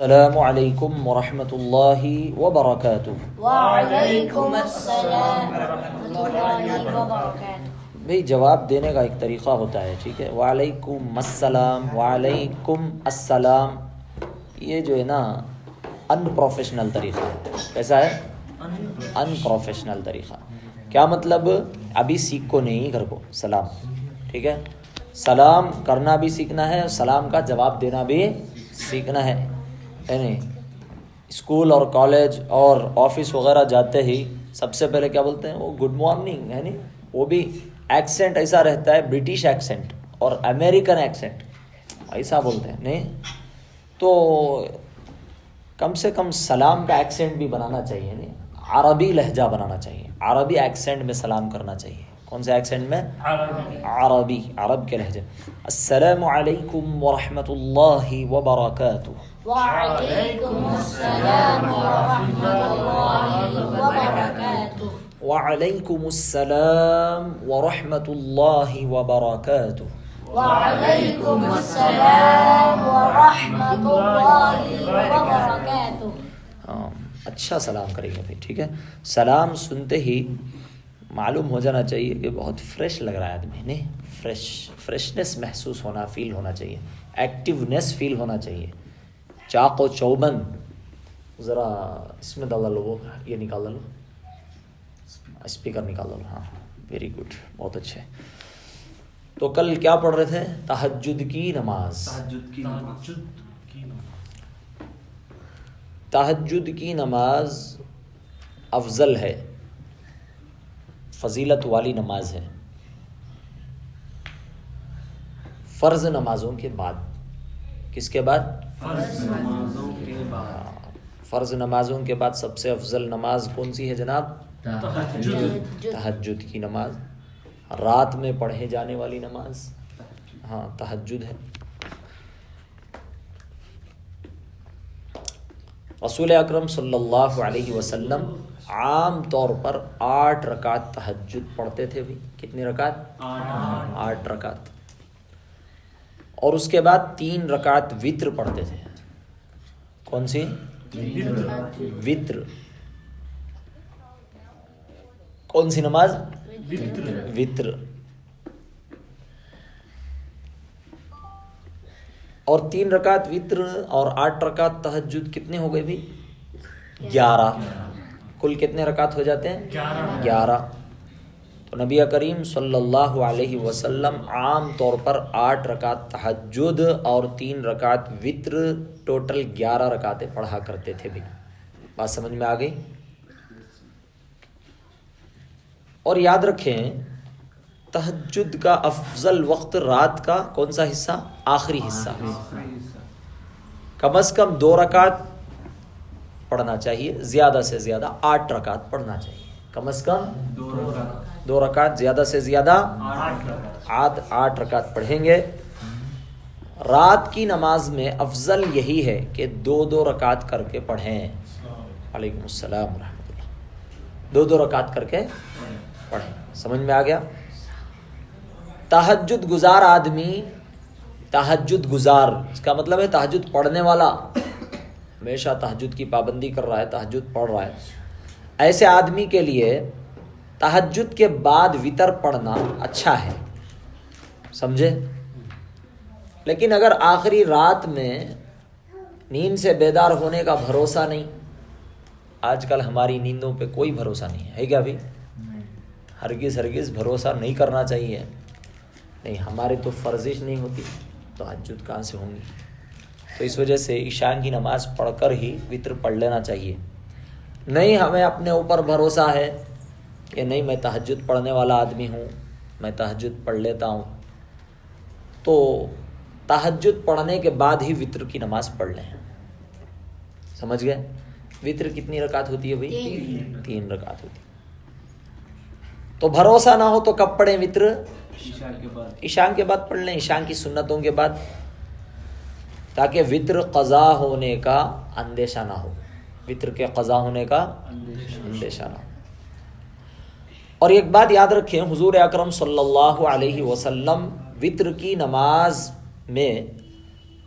السلام علیکم ورحمۃ اللہ وبرکاتہ۔ وعلیکم السلام ورحمۃ اللہ وبرکاتہ۔ بھئی جواب دینے کا ایک طریقہ ہوتا ہے، ٹھیک ہے؟ وعلیکم السلام، وعلیکم السلام، یہ جو ہے نا ان پروفیشنل طریقہ ہے۔ کیسا ہے؟ ان پروفیشنل طریقہ۔ کیا مطلب؟ ابھی سیکھ کو نہیں گھر کو سلام، ٹھیک ہے؟ سلام کرنا بھی سیکھنا ہے اور سلام کا جواب دینا بھی سیکھنا ہے۔ یعنی اسکول اور کالج اور آفس وغیرہ جاتے ہی سب سے پہلے کیا بولتے ہیں؟ وہ گڈ مارننگ، یعنی وہ بھی ایکسنٹ ایسا رہتا ہے، برٹش ایکسنٹ اور امریکن ایکسنٹ ایسا بولتے ہیں، نہیں تو کم سے کم سلام کا ایکسنٹ بھی بنانا چاہیے، نہیں عربی لہجہ بنانا چاہیے، عربی ایکسنٹ میں سلام کرنا چاہیے۔ کون سے ایکسنٹ میں؟ عربی، عرب کے لہجے۔ السلام علیکم ورحمۃ اللہ وبرکاتہ۔ وعلیکم السلام ورحمۃ اللہ وبرکاتہ۔ وعلیکم السلام ورحمۃ اللہ وبرکاتہ۔ وعلیکم السلام ورحمۃ اللہ وبرکاتہ۔ ہاں، اچھا سلام کریں گے بھائی، ٹھیک ہے؟ سلام سنتے ہی معلوم ہو جانا چاہیے کہ بہت فریش لگ رہا ہے آدمی، نہیں فریشنس محسوس ہونا، فیل ہونا چاہیے، ایکٹیونیس فیل ہونا چاہیے۔ چاق و چوبند، ذرا اس میں ڈال لو، وہ یہ نکال لو، اسپیکر نکال لو۔ ہاں ویری گڈ، بہت اچھے۔ تو کل کیا پڑھ رہے تھے؟ تہجد کی نماز۔ تہجد کی نماز افضل ہے، فضیلت والی نماز ہے فرض نمازوں کے بعد۔ کس کے بعد؟ فرض نمازوں کے بعد سب سے افضل نماز کون سی ہے جناب؟ تہجد کی نماز، رات میں پڑھے جانے والی نماز، ہاں تہجد ہے۔ رسول اکرم صلی اللہ علیہ وسلم عام طور پر 8 رکعت تہجد پڑھتے تھے بھی۔ کتنی رکعت؟ 8 رکعت۔ اور اس کے بعد 3 رکعت وتر پڑھتے تھے۔ کون سی؟ وتر۔ کون سی نماز؟ وتر۔ اور 3 رکعت وتر اور 8 رکعت تہجد کتنے ہو گئے بھی؟ 11۔ کل کتنے رکعت ہو جاتے ہیں؟ 11۔ تو نبی کریم صلی اللہ علیہ وسلم عام طور پر 8 رکعت تہجد اور 3 رکعت وتر، ٹوٹل 11 رکعتیں پڑھا کرتے تھے بھی۔ بات سمجھ میں آ گئی؟ اور یاد رکھیں تہجد کا افضل وقت رات کا کون سا حصہ؟ آخری حصہ۔ کم از کم 2 رکعت پڑھنا چاہیے، زیادہ سے زیادہ 8 رکعت پڑھنا چاہیے۔ کم از کم 2 رکعت، زیادہ سے زیادہ 8 رکعت پڑھیں گے۔ رات کی نماز میں افضل یہی ہے کہ 2 رکعت کر کے پڑھیں۔ وعلیکم السلام ورحمۃ اللہ۔ 2 رکعت کر کے پڑھیں۔ سمجھ میں آ گیا؟ تہجد گزار آدمی، تہجد گزار اس کا مطلب ہے تہجد پڑھنے والا، ہمیشہ تہجد کی پابندی کر رہا ہے، تہجد پڑھ رہا ہے۔ ایسے آدمی کے لیے تہجد کے بعد وتر پڑھنا اچھا ہے، سمجھے؟ لیکن اگر آخری رات میں نیند سے بیدار ہونے کا بھروسہ نہیں، آج کل ہماری نیندوں پہ کوئی بھروسہ نہیں ہے کیا بھی؟ ہرگز بھروسہ نہیں کرنا چاہیے۔ نہیں، ہماری تو فرضش نہیں ہوتی، تو تہجد کہاں سے ہوں گی؟ تو اس وجہ سے عشاء کی نماز پڑھ کر ہی وتر پڑھ لینا چاہیے۔ نہیں، ہمیں اپنے اوپر بھروسہ ہے کہ نہیں میں تہجد پڑھنے والا آدمی ہوں، میں تہجد پڑھ لیتا ہوں، تو تہجد پڑھنے کے بعد ہی وتر کی نماز پڑھ لیں۔ سمجھ گئے؟ وتر کتنی رکعت ہوتی ہے بھائی؟ 3 رکعت ہوتی ہے۔ تو بھروسہ نہ ہو تو کب پڑھیں وتر؟ عشاء کے بعد پڑھ لیں، عشاء کی سنتوں کے بعد، تاکہ وتر قضا ہونے کا اندیشہ نہ ہو، وتر کے قضا ہونے کا اندیشہ نہ ہو۔ اور ایک بات یاد رکھیں، حضور اکرم صلی اللہ علیہ وسلم وتر کی نماز میں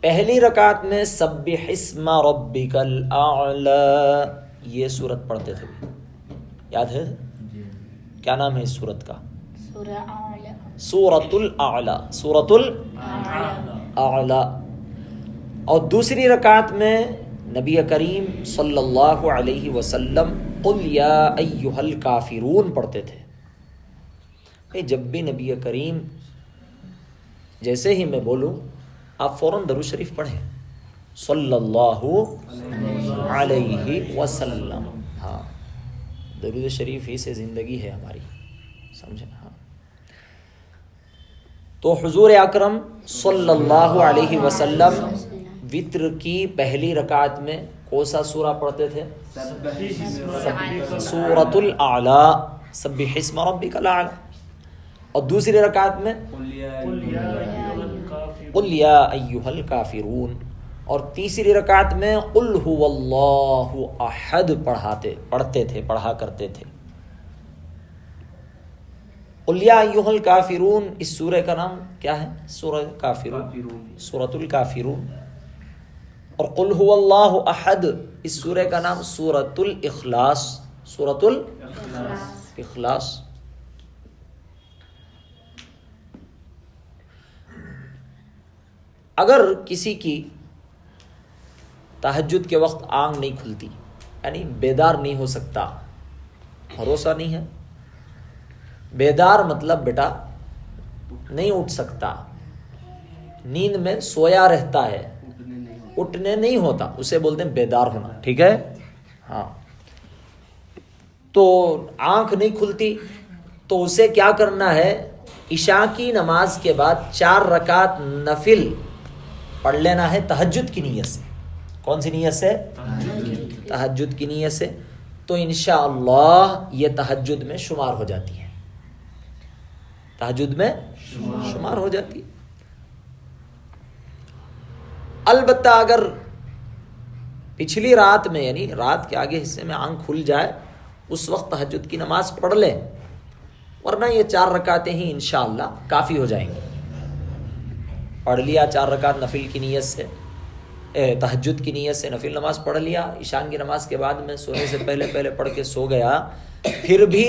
پہلی رکعت میں سبح اسم ربک الاعلی یہ سورت پڑھتے تھے، یاد ہے؟ کیا نام ہے اس سورت کا؟ سورہ اعلی. سورۃ الاعلی، سورۃ الاعلی. اور دوسری رکعت میں نبی کریم صلی اللہ علیہ وسلم قل یا ایھا الکافرون پڑھتے تھے. جب بھی نبی کریم جیسے ہی میں بولوں آپ فوراً درود شریف پڑھیں صلی اللہ علیہ وسلم. ہاں، درود شریف ہی سے زندگی ہے ہماری، سمجھے؟ ہاں. تو حضور اکرم صلی اللہ علیہ وسلم وتر کی پہلی رکعت میں کون سا سورہ پڑھتے تھے؟ سورۃ الاعلی، سبح اسم ربک الاعلی. اور دوسری رکعت میں قل یا ایھا الکافرون. اور تیسری رکعت میں قل ھو اللہ احد پڑھا کرتے تھے. قل یا ایھا الکافرون اس سورہ کا نام کیا ہے؟ سورہ کافرون، سورۃ الکافرون. اور قل ھو اللہ احد اس سورہ کا نام سورۃ الاخلاص، سورۃ الاخلاص. اگر کسی کی تہجد کے وقت آنکھ نہیں کھلتی، یعنی بیدار نہیں ہو سکتا، بھروسہ نہیں ہے، بیدار مطلب بیٹا نہیں اٹھ سکتا، نیند میں سویا رہتا ہے، اٹھنے نہیں ہوتا، اسے بولتے ہیں بیدار ہونا. ٹھیک ہے؟ ہاں. تو آنکھ نہیں کھلتی تو اسے کیا کرنا ہے؟ عشاء کی نماز کے بعد 4 رکعت نفل پڑھ لینا ہے تہجد کی نیت سے. کون سی نیت سے؟ تہجد کی نیت سے. تو انشاءاللہ یہ تہجد میں شمار ہو جاتی ہے، تہجد میں شمار ہو جاتی ہے. البتہ اگر پچھلی رات میں یعنی رات کے آگے حصے میں آنکھ کھل جائے اس وقت تہجد کی نماز پڑھ لیں، ورنہ یہ 4 رکعتیں ہی انشاءاللہ کافی ہو جائیں گی. پڑھ لیا 4 رکعت نفل کی نیت سے، تہجد کی نیت سے نفل نماز پڑھ لیا، عشاء کی نماز کے بعد میں سونے سے پہلے پڑھ کے سو گیا، پھر بھی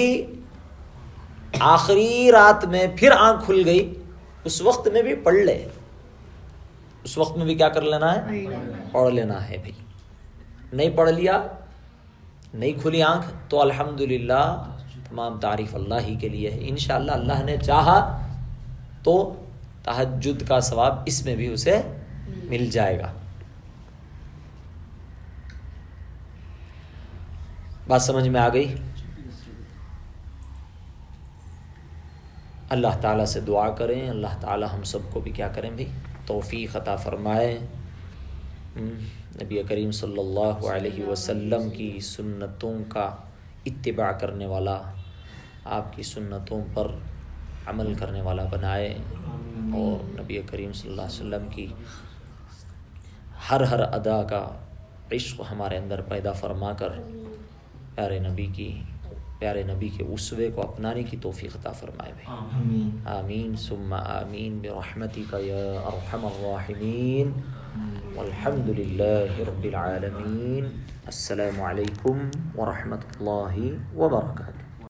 آخری رات میں پھر آنکھ کھل گئی، اس وقت میں بھی پڑھ لے، اس وقت میں بھی کیا کر لینا ہے؟ پڑھ لینا ہے. بھائی نہیں پڑھ لیا، نہیں کھلی آنکھ، تو الحمدللہ تمام تعریف اللہ ہی کے لیے ہے. انشاءاللہ اللہ نے چاہا تو تہجد کا ثواب اس میں بھی اسے مل جائے گا. بات سمجھ میں آ گئی؟ اللہ تعالیٰ سے دعا کریں، اللہ تعالیٰ ہم سب کو بھی کیا کریں بھائی؟ توفیق عطا فرمائے. نبی کریم صلی اللہ علیہ وسلم کی سنتوں کا اتباع کرنے والا، آپ کی سنتوں پر عمل کرنے والا بنائے، اور نبی کریم صلی اللہ علیہ وسلم کی ہر ادا کا عشق ہمارے اندر پیدا فرما کر پیارے نبی کے اسوے کو اپنانے کی توفیق عطا فرمائے بھائی. آمین ثم آمین برحمتک یا ارحم الراحمین. والحمد للہ رب العالمین. السلام علیکم ورحمۃ اللہ وبرکاتہ.